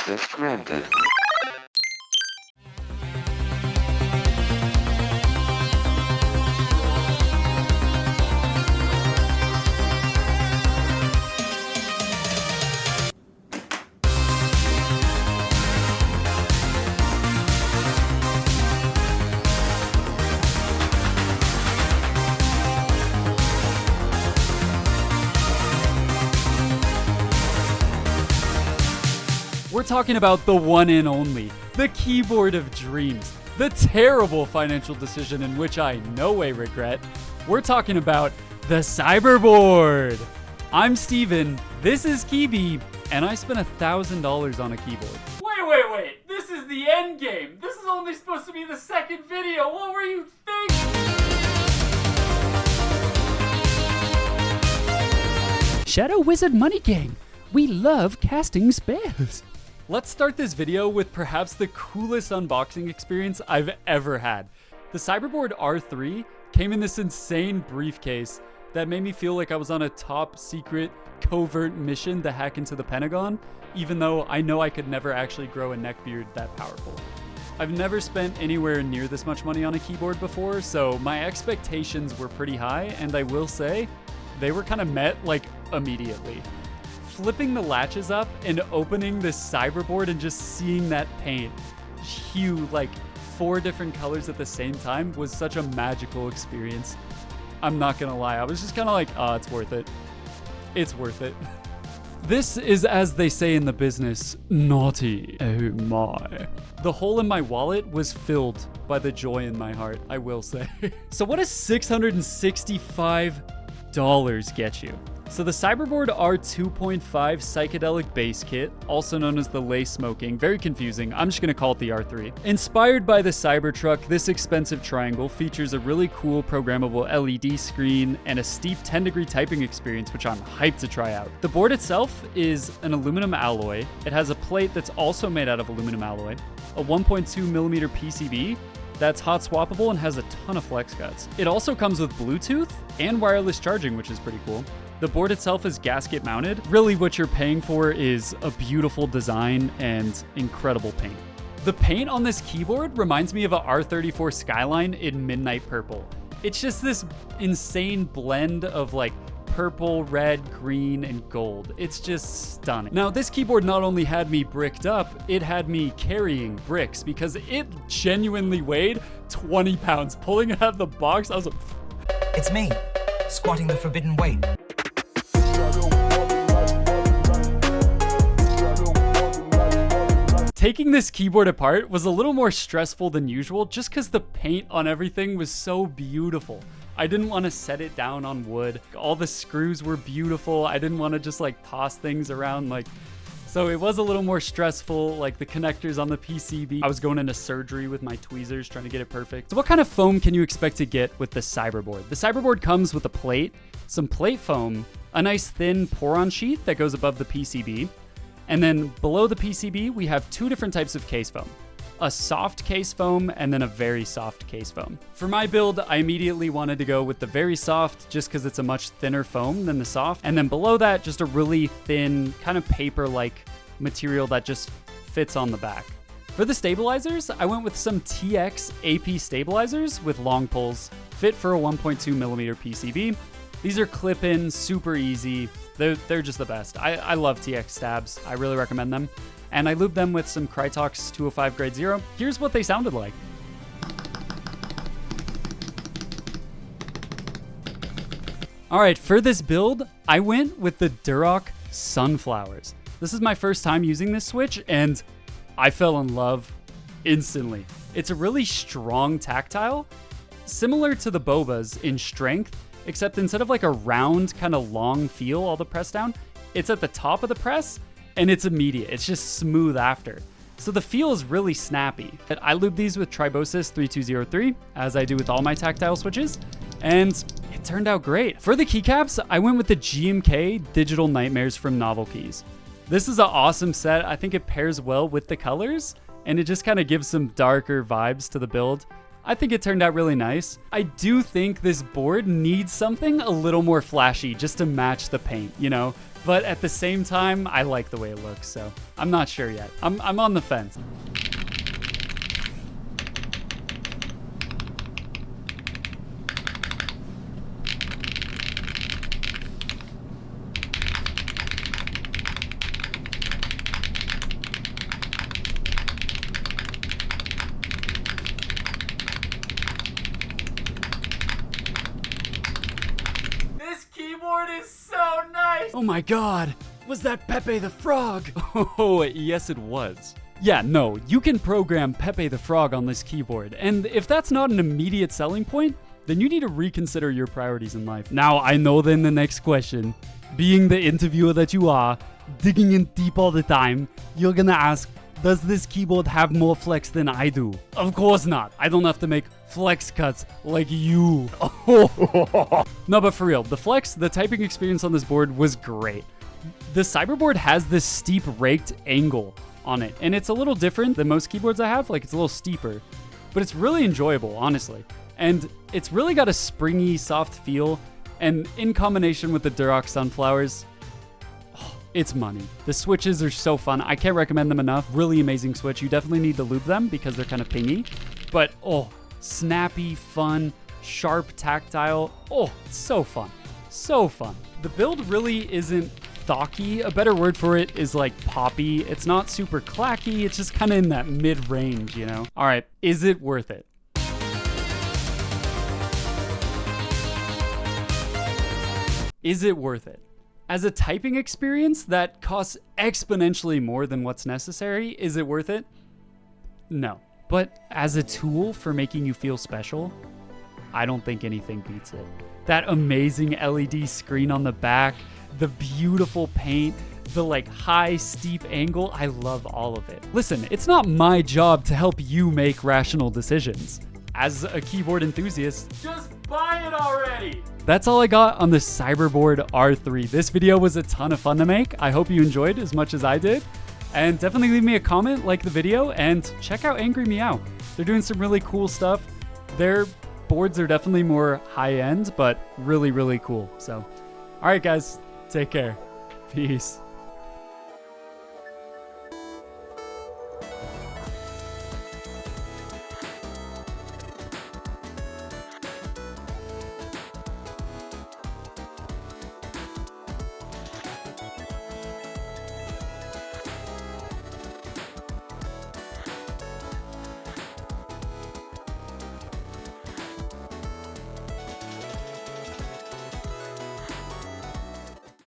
Access granted. We're talking about the one and only, the keyboard of dreams, the terrible financial decision in which I no way regret. We're talking about the Cyberboard. I'm Steven, this is Keeby, and I spent $1,000 on a keyboard. Wait, this is the end game. This is only supposed to be the second video. What were you thinking? Shadow Wizard Money Gang. We love casting spells. Let's start this video with perhaps the coolest unboxing experience I've ever had. The Cyberboard R3 came in this insane briefcase that made me feel like I was on a top secret covert mission to hack into the Pentagon, even though I know I could never actually grow a neck beard that powerful. I've never spent anywhere near this much money on a keyboard before, so my expectations were pretty high, and I will say, they were kind of met like immediately. Flipping the latches up and opening this Cyberboard and just seeing that paint hue like 4 different colors at the same time was such a magical experience. I'm not gonna lie, I was just kind of like, oh, it's worth it. It's worth it. This is, as they say in the business, naughty. Oh my. The hole in my wallet was filled by the joy in my heart, I will say. So what does $665 get you? So the Cyberboard R2.5 Psychedlic bass kit, also known as the Lace Smoking, very confusing, I'm just gonna call it the R3. Inspired by the Cybertruck, this expensive triangle features a really cool programmable LED screen and a steep 10-degree typing experience, which I'm hyped to try out. The board itself is an aluminum alloy. It has a plate that's also made out of aluminum alloy, a 1.2mm PCB, that's hot swappable and has a ton of flex cuts. It also comes with Bluetooth and wireless charging, which is pretty cool. The board itself is gasket mounted. Really what you're paying for is a beautiful design and incredible paint. The paint on this keyboard reminds me of a R34 Skyline in midnight purple. It's just this insane blend of like purple, red, green, and gold. It's just stunning. Now, this keyboard not only had me bricked up, it had me carrying bricks because it genuinely weighed 20 pounds. Pulling it out of the box, I was like, it's me, squatting the forbidden weight. Taking this keyboard apart was a little more stressful than usual just because the paint on everything was so beautiful. I didn't want to set it down on wood. All the screws were beautiful. I didn't want to just like toss things around so it was a little more stressful, like the connectors on the PCB. I was going into surgery with my tweezers trying to get it perfect. So what kind of foam can you expect to get with the Cyberboard? The Cyberboard comes with a plate, some plate foam, a nice thin pour-on sheet that goes above the PCB, and then below the PCB, we have 2 different types of case foam. A soft case foam and then a very soft case foam. For my build, I immediately wanted to go with the very soft just because it's a much thinner foam than the soft. And then below that, just a really thin, kind of paper-like material that just fits on the back. For the stabilizers, I went with some TX AP stabilizers with long pulls, fit for a 1.2mm PCB. These are clip-in, super easy. They're just the best. I love TX stabs. I really recommend them. And I lubed them with some Krytox 205 grade 0. Here's what they sounded like. All right, for this build, I went with the Durock Sunflowers. This is my first time using this switch, and I fell in love instantly. It's a really strong tactile, similar to the Bobas in strength, except instead of like a round kind of long feel all the press down, it's at the top of the press and it's immediate. It's just smooth after. So the feel is really snappy. I lube these with Tribosis 3203, as I do with all my tactile switches, and it turned out great. For the keycaps, I went with the GMK Digital Nightmares from Novel Keys. This is an awesome set. I think it pairs well with the colors, and it just kind of gives some darker vibes to the build. I think it turned out really nice. I do think this board needs something a little more flashy just to match the paint, you know? but at the same time, I like the way it looks, so I'm not sure yet. I'm on the fence. Keyboard is so nice! Oh my god, was that Pepe the Frog? Oh, yes it was. Yeah, no, you can program Pepe the Frog on this keyboard, and if that's not an immediate selling point, then you need to reconsider your priorities in life. Now, I know then the next question, being the interviewer that you are, digging in deep all the time, you're gonna ask, does this keyboard have more flex than I do? Of course not. I don't have to make flex cuts like you. No, but for real, the typing experience on this board was great. The Cyberboard has this steep raked angle on it, and it's a little different than most keyboards I have. Like, it's a little steeper, but it's really enjoyable, honestly. And it's really got a springy, soft feel, and in combination with the Durock Sunflowers, it's money. The switches are so fun. I can't recommend them enough. Really amazing switch. You definitely need to lube them because they're kind of pingy. But, snappy, fun, sharp, tactile. Oh, it's so fun. So fun. The build really isn't thocky. A better word for it is like poppy. It's not super clacky. It's just kind of in that mid-range, you know? All right, is it worth it? Is it worth it? As a typing experience that costs exponentially more than what's necessary, is it worth it? No. But as a tool for making you feel special, I don't think anything beats it. That amazing LED screen on the back, the beautiful paint, the like high steep angle, I love all of it. Listen, it's not my job to help you make rational decisions. As a keyboard enthusiast, just buy it already! That's all I got on the Cyberboard R3. This video was a ton of fun to make. I hope you enjoyed as much as I did. And definitely leave me a comment, like the video, and check out Angry Miao. They're doing some really cool stuff. Their boards are definitely more high-end, but really, really cool. So, all right, guys, take care. Peace.